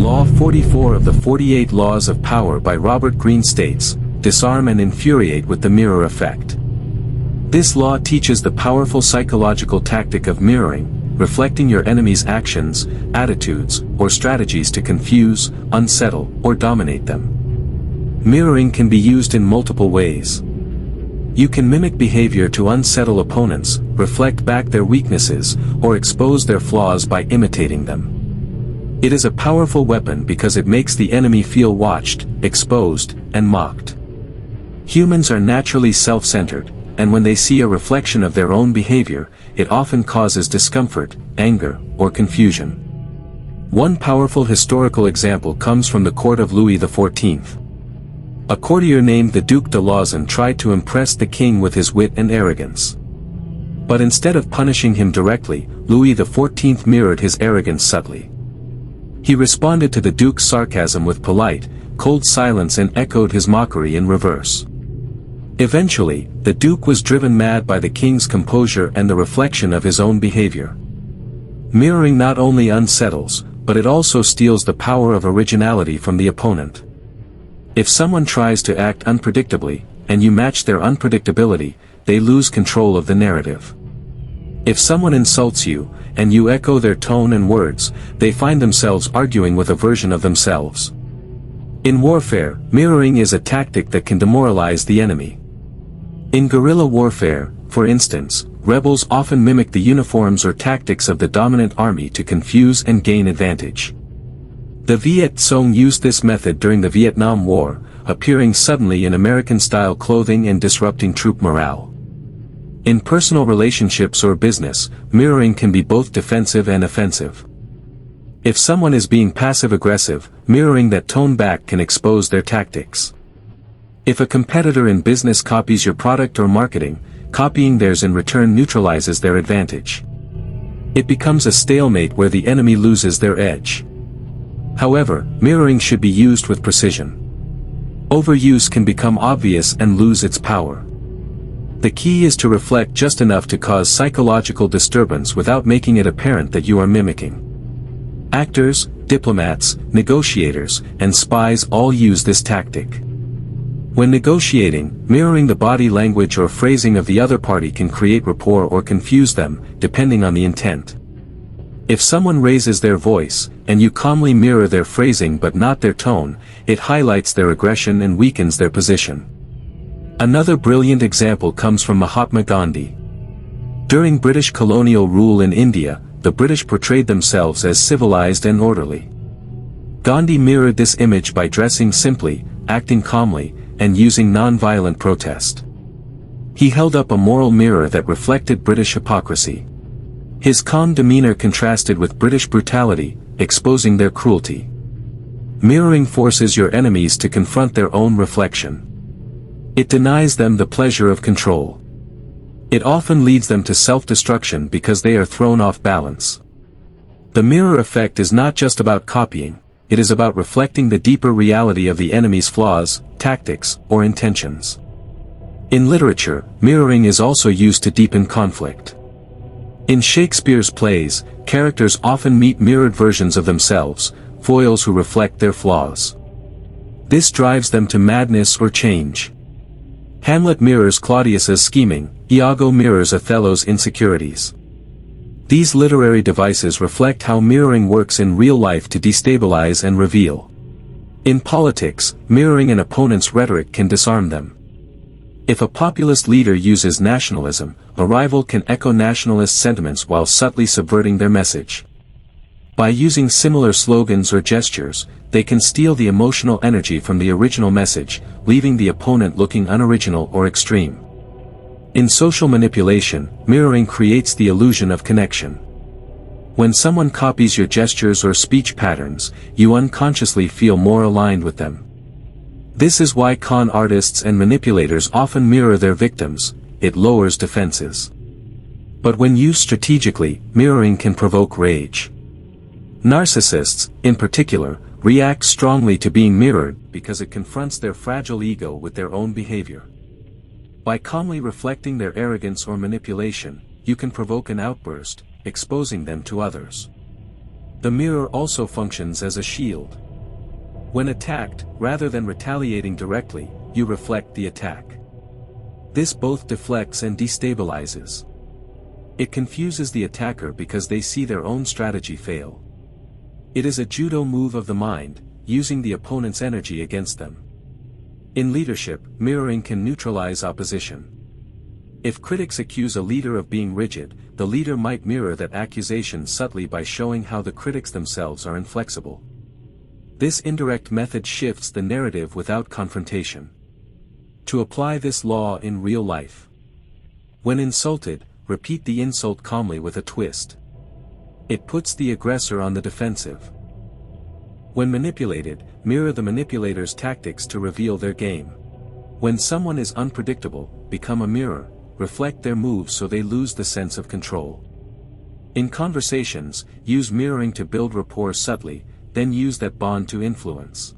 Law 44 of the 48 Laws of Power by Robert Greene states, "Disarm and infuriate with the mirror effect." This law teaches the powerful psychological tactic of mirroring, reflecting your enemy's actions, attitudes, or strategies to confuse, unsettle, or dominate them. Mirroring can be used in multiple ways. You can mimic behavior to unsettle opponents, reflect back their weaknesses, or expose their flaws by imitating them. It is a powerful weapon because it makes the enemy feel watched, exposed, and mocked. Humans are naturally self-centered, and when they see a reflection of their own behavior, it often causes discomfort, anger, or confusion. One powerful historical example comes from the court of Louis XIV. A courtier named the Duc de Lauzun tried to impress the king with his wit and arrogance. But instead of punishing him directly, Louis XIV mirrored his arrogance subtly. He responded to the Duke's sarcasm with polite, cold silence and echoed his mockery in reverse. Eventually, the Duke was driven mad by the king's composure and the reflection of his own behavior. Mirroring not only unsettles, but it also steals the power of originality from the opponent. If someone tries to act unpredictably, and you match their unpredictability, they lose control of the narrative. If someone insults you, and you echo their tone and words, they find themselves arguing with a version of themselves. In warfare, mirroring is a tactic that can demoralize the enemy. In guerrilla warfare, for instance, rebels often mimic the uniforms or tactics of the dominant army to confuse and gain advantage. The Viet Cong used this method during the Vietnam War, appearing suddenly in American-style clothing and disrupting troop morale. In personal relationships or business, mirroring can be both defensive and offensive. If someone is being passive-aggressive, mirroring that tone back can expose their tactics. If a competitor in business copies your product or marketing, copying theirs in return neutralizes their advantage. It becomes a stalemate where the enemy loses their edge. However, mirroring should be used with precision. Overuse can become obvious and lose its power. The key is to reflect just enough to cause psychological disturbance without making it apparent that you are mimicking. Actors, diplomats, negotiators, and spies all use this tactic. When negotiating, mirroring the body language or phrasing of the other party can create rapport or confuse them, depending on the intent. If someone raises their voice, and you calmly mirror their phrasing but not their tone, it highlights their aggression and weakens their position. Another brilliant example comes from Mahatma Gandhi. During British colonial rule in India, the British portrayed themselves as civilized and orderly. Gandhi mirrored this image by dressing simply, acting calmly, and using non-violent protest. He held up a moral mirror that reflected British hypocrisy. His calm demeanor contrasted with British brutality, exposing their cruelty. Mirroring forces your enemies to confront their own reflection. It denies them the pleasure of control. It often leads them to self-destruction because they are thrown off balance. The mirror effect is not just about copying, it is about reflecting the deeper reality of the enemy's flaws, tactics, or intentions. In literature, mirroring is also used to deepen conflict. In Shakespeare's plays, characters often meet mirrored versions of themselves, foils who reflect their flaws. This drives them to madness or change. Hamlet mirrors Claudius's scheming, Iago mirrors Othello's insecurities. These literary devices reflect how mirroring works in real life to destabilize and reveal. In politics, mirroring an opponent's rhetoric can disarm them. If a populist leader uses nationalism, a rival can echo nationalist sentiments while subtly subverting their message. By using similar slogans or gestures, they can steal the emotional energy from the original message, leaving the opponent looking unoriginal or extreme. In social manipulation, mirroring creates the illusion of connection. When someone copies your gestures or speech patterns, you unconsciously feel more aligned with them. This is why con artists and manipulators often mirror their victims. It lowers defenses. But when used strategically, mirroring can provoke rage. Narcissists, in particular, react strongly to being mirrored because it confronts their fragile ego with their own behavior. By calmly reflecting their arrogance or manipulation, you can provoke an outburst, exposing them to others. The mirror also functions as a shield. When attacked, rather than retaliating directly, you reflect the attack. This both deflects and destabilizes. It confuses the attacker because they see their own strategy fail. It is a judo move of the mind, using the opponent's energy against them. In leadership, mirroring can neutralize opposition. If critics accuse a leader of being rigid, the leader might mirror that accusation subtly by showing how the critics themselves are inflexible. This indirect method shifts the narrative without confrontation. To apply this law in real life. When insulted, repeat the insult calmly with a twist. It puts the aggressor on the defensive. When manipulated, mirror the manipulator's tactics to reveal their game. When someone is unpredictable, become a mirror, reflect their moves so they lose the sense of control. In conversations, use mirroring to build rapport subtly, then use that bond to influence.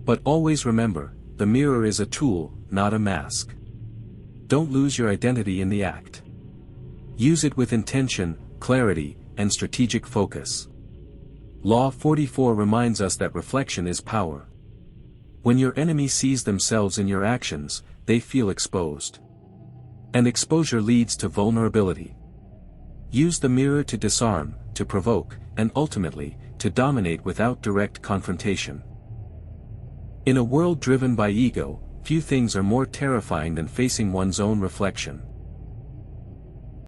But always remember, the mirror is a tool, not a mask. Don't lose your identity in the act. Use it with intention, clarity, and strategic focus. Law 44 reminds us that reflection is power. When your enemy sees themselves in your actions, they feel exposed. And exposure leads to vulnerability. Use the mirror to disarm, to provoke, and ultimately, to dominate without direct confrontation. In a world driven by ego, few things are more terrifying than facing one's own reflection.